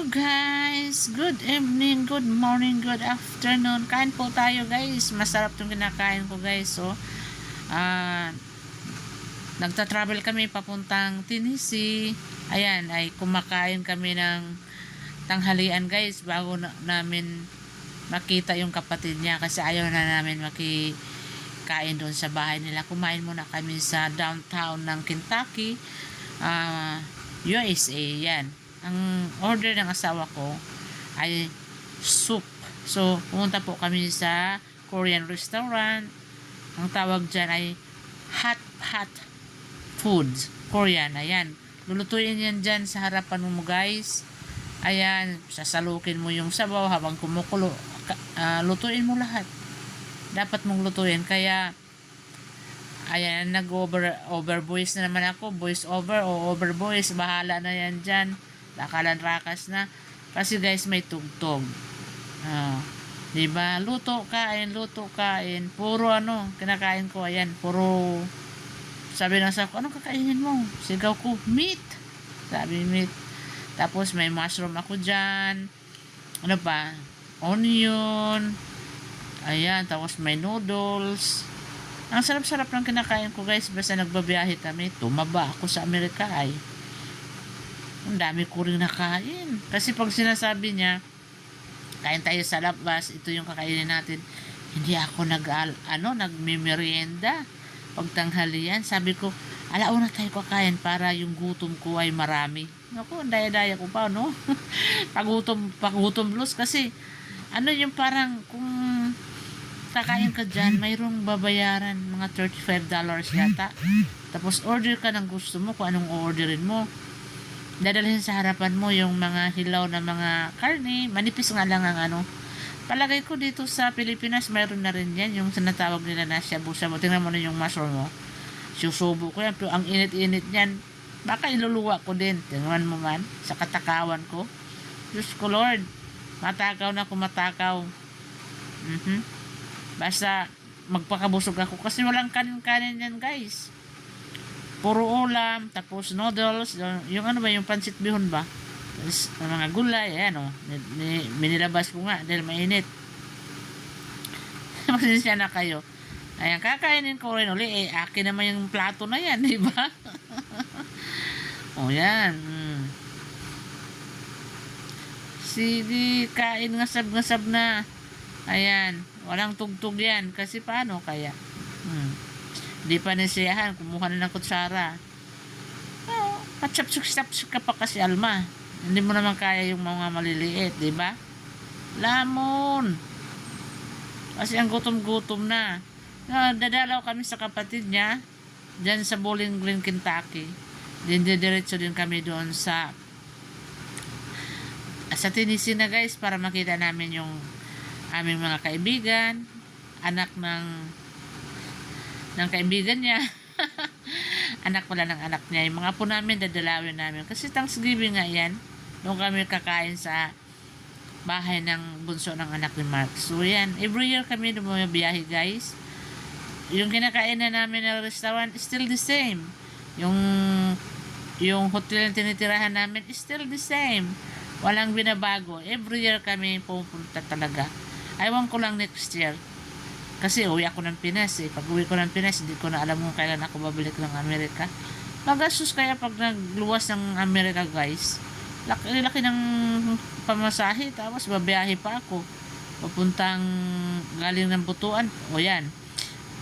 Guys, good evening, good morning, good afternoon. Kain po tayo guys. Masarap yung kinakain ko guys. So, nagta-travel kami papuntang Tennessee. Ayan, ay kumakain kami ng tanghalian guys bago namin makita yung kapatid niya kasi ayaw na namin makikain doon sa bahay nila. Kumain muna kami sa downtown ng Kentucky, USA. Yan. Ang order ng asawa ko ay soup. So, pumunta po kami sa Korean restaurant. Ang tawag dyan ay hot foods. Korean. Ayan. Lulutuin yan dyan sa harapan mo guys. Ayan. Sasalukin mo yung sabaw habang kumukulo. Lutuin mo lahat. Dapat mong lutuin. Kaya, ayan, nag-over voice na naman ako. Voice over o over voice. Bahala na yan dyan. Lakalan rakas na. Kasi guys, may tugtog. Diba? Luto, kain. Puro kinakain ko. Ayan, puro. Sabi ng asawa ko, anong kakainin mo? Sigaw ko, meat. Sabi, meat. Tapos may mushroom ako dyan. Ano pa? Onion. Ayan, tapos may noodles. Ang sarap-sarap ng kinakain ko guys. Basta nagbabiyahe kami. Tumaba ako sa Amerika ay. Ang dami ko rin nakain. Kasi pag sinasabi niya, kain tayo sa labas, ito yung kakainin natin. Hindi ako nagmimerienda. Pag tanghalian, sabi ko, alauna tayo kakain para yung gutom ko ay marami. Naku, daya-daya ko pa, no? pagutom blues kasi, yung parang, kung kakain ka dyan, mayroong babayaran, mga $35 yata. Tapos, order ka ng gusto mo, kung anong orderin mo. Dadalhin sa harapan mo yung mga hilaw na mga karne, manipis nga lang ang palagay ko dito sa Pilipinas mayroon na rin yan, yung sinatawag nila na shabu-shabu. Tingnan mo na yung mushroom mo, susubo ko yan, pero ang init-init yan, baka iluluwa ko din. Tingnan mo man, sa katakawan ko. Diyos ko Lord, matakaw na kumatakaw. Basta magpakabusog ako kasi walang kanin-kanin yan guys. Puro ulam, tapos noodles, yung yung pancit bihon ba? Tapos, mga gulay, ayan minilabas ko nga dahil mainit. Pasensya na kayo. Ayan, kakainin ko rin uli, akin naman yung plato na yan, di ba? Yan. Sige, kain ngasab na. Ayan, walang tugtog yan, kasi paano kaya? Di pa nasiyahan, kumuha na ng kutsara. Patsyap-syap ka pa kasi Alma. Hindi mo naman kaya yung mga maliliit, di ba? Lamon. Kasi ang gutom-gutom na. Dadalaw kami sa kapatid niya dyan sa Bowling Green, Kentucky. Diretso din kami doon sa Tennessee na guys para makita namin yung aming mga kaibigan, anak ng kaibigan niya. Anak pala ng anak niya. Yung mga po namin, dadalawin namin. Kasi Thanksgiving nga yan. Doon kami kakain sa bahay ng bunso ng anak ni Mark. So yan, every year kami bumabiyahe guys. Yung kinakain na namin na restaurant is still the same. Yung hotel na tinitirahan namin is still the same. Walang binabago. Every year kami pupunta talaga. Ayaw ko lang next year. Kasi uwi ako ng Pinas eh. Pag uwi ko ng Pinas, hindi ko na alam kung kailan ako babalik ng Amerika. Magastos kaya pag nagluwas ng Amerika guys. Laki ng pamasahe. Tapos babiyahe pa ako. Papuntang galing ng Butuan. O yan.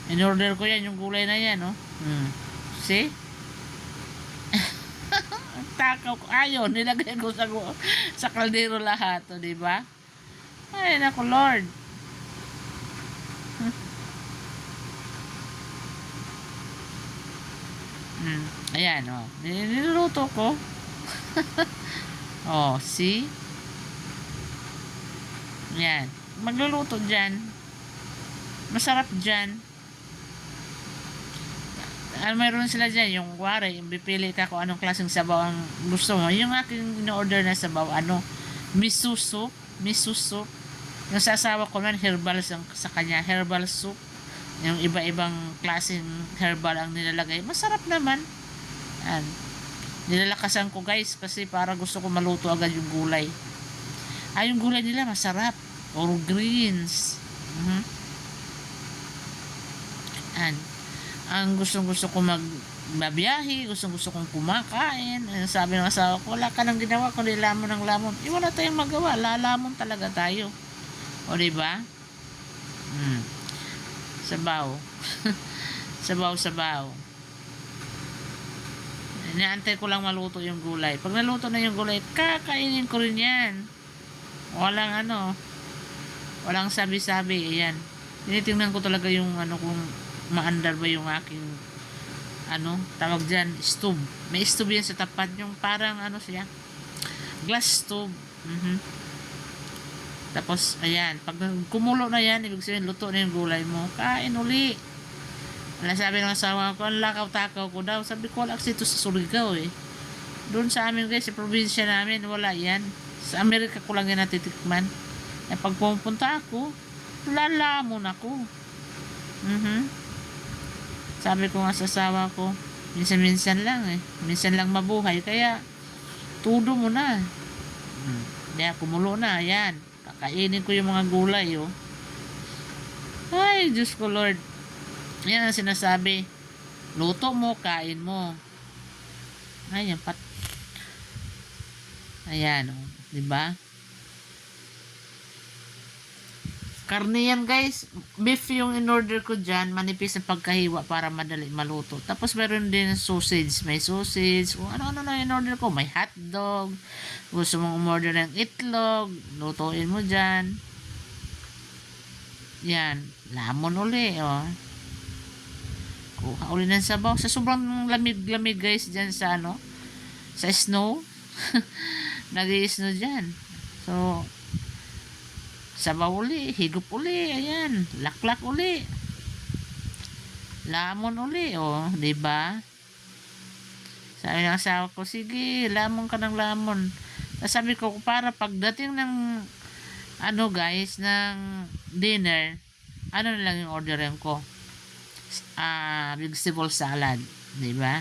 In-order ko yan, yung gulay na yan. See? Takaw ko. Ayaw, nilagay ko sa kaldero lahat. O, diba? Ay, naku Lord. Ayan, niluluto ko. See? Ayan. Magluluto dyan. Masarap dyan. Mayroon sila dyan, yung wari, yung bipili ka kung anong klaseng sabaw ang gusto mo. Yung aking in-order na sabaw, miso soup. Yung sasawa ko man, herbal sa kanya, herbal soup. Yung iba-ibang klaseng herbal ang nilalagay. Masarap naman. Nilalakasan ko guys kasi para gusto ko maluto agad yung gulay. Yung gulay nila masarap. Or greens. Mhm. Yan. Ang gustong-gusto ko magbabiyahe, gustong-gusto kong kumakain. Sabi ng asawa ko, wala ka nang ginawa kundi lamon ng lamon. Wala tayong magawa, lalamon talaga tayo. O diba? Sabaw. Sabaw. Inaantay ko lang maluto yung gulay. Pag naluto na yung gulay, kakainin ko rin yan. Walang sabi-sabi. Ayan. Tinitingnan ko talaga yung kung maandar ba yung aking tawag dyan, stove. May stove yan sa tapat, yung parang siya, glass stove. Tapos ayan, pag kumulo na yan, ibig sabihin luto na yung gulay mo, kain uli. Sabi ng asawa ko, ang lakaw-takaw ko daw. Sabi ko, wala kasi ito sa Surigao doon sa amin guys, sa probinsya namin, wala yan. Sa Amerika ko lang yan natitikman. Pag pumunta ako, lalamon ako. Sabi ko nga sa asawa ko, minsan-minsan lang minsan lang mabuhay, kaya tudo mo na. Kaya kumulo na, yan. Kakainin ko yung mga gulay, Ay, Diyos ko Lord. Yan ang sinasabi. Luto mo, kain mo. Ayan, ayan, diba? Karne yan guys. Beef yung in-order ko dyan. Manipis na pagkahiwa para madali maluto. Tapos meron din sausage. May sausage. Kung ano-ano na in-order ko. May hotdog. Gusto mong umorder ng itlog. Lutuin mo dyan. Yan. Lamon uli. Kuha uli ng sabaw. Sa sobrang lamig-lamig guys dyan sa sa snow. Nag-i-snow dyan. So, sabaw uli, higop uli, ayan, laklak uli, lamon uli, diba? Sabi ng asawa ko, sige, lamon ka ng lamon. Sabi ko, para pagdating ng guys, ng dinner, na lang yung orderin ko? Vegetable salad, diba?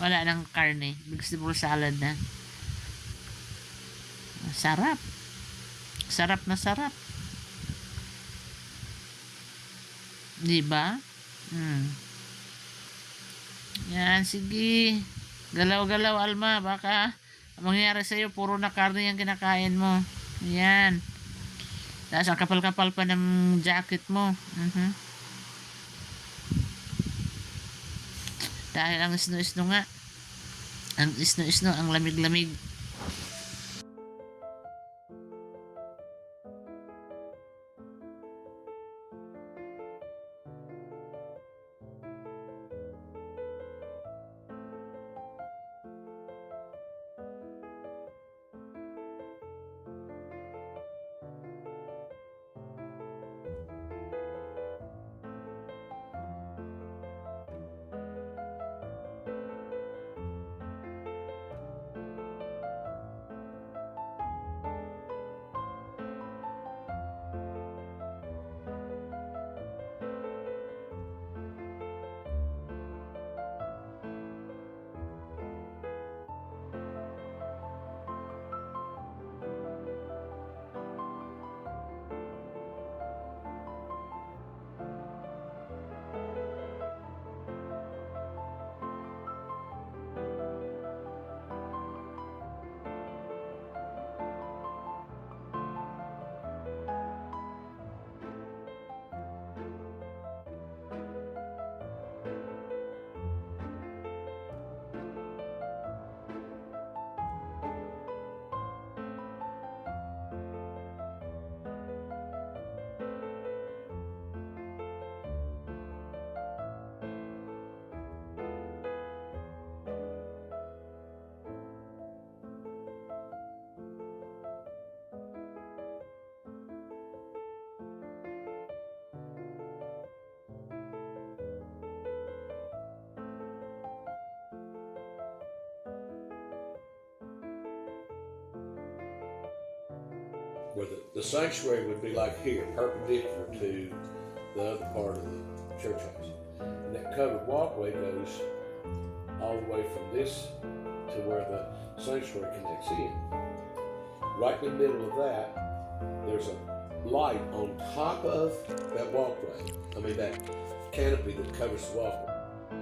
Wala nang karne, vegetable salad na. Sarap. Sarap na sarap. Diba? Yan, sige. Galaw-galaw, Alma. Baka mangyari sa'yo, puro na karne yung kinakain mo. Yan. Tapos ang kapal-kapal pa ng jacket mo. Dahil ang isno-isno nga. Ang isno-isno, ang lamig-lamig. Where the sanctuary would be like here, perpendicular to the other part of the church house. And that covered walkway goes all the way from this to where the sanctuary connects in. Right in the middle of that there's a light on top of that walkway. I mean, that canopy that covers the walkway.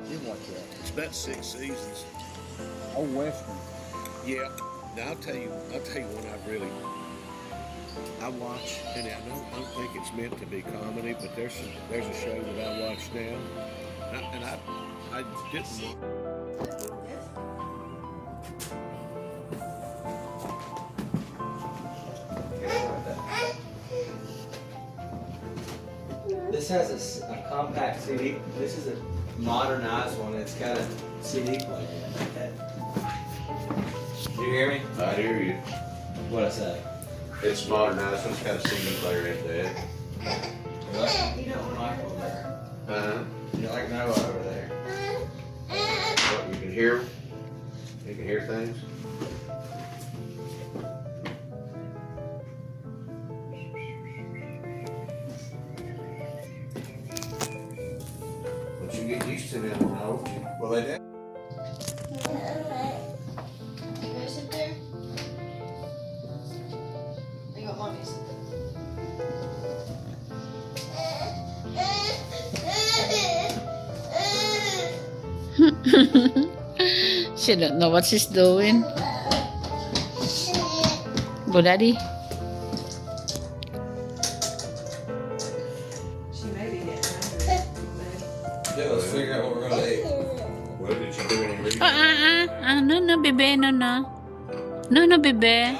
Did watch that. It's about 6 seasons. Old Western. Yeah. Now I'll tell you one I watch, and I don't think it's meant to be comedy, but there's a show that I watch now, and I didn't. This has a compact CD. This is a modernized one. It's got a CD player in it. Do you hear me? I hear you. What I say? It's modernized. It's got a CD player in there. What? You don't want Michael over there. You like Noah over there. What, you can hear? You can hear things? But you get used to them, don't you? Well, they did. You gonna sit there? Or you want mommy to sit She don't know what she's doing. Go, Daddy. She may be getting hungry. Yeah, let's figure out what we're gonna eat. What did you do any reading? No, no, bebe, no, no. No, no, bebe.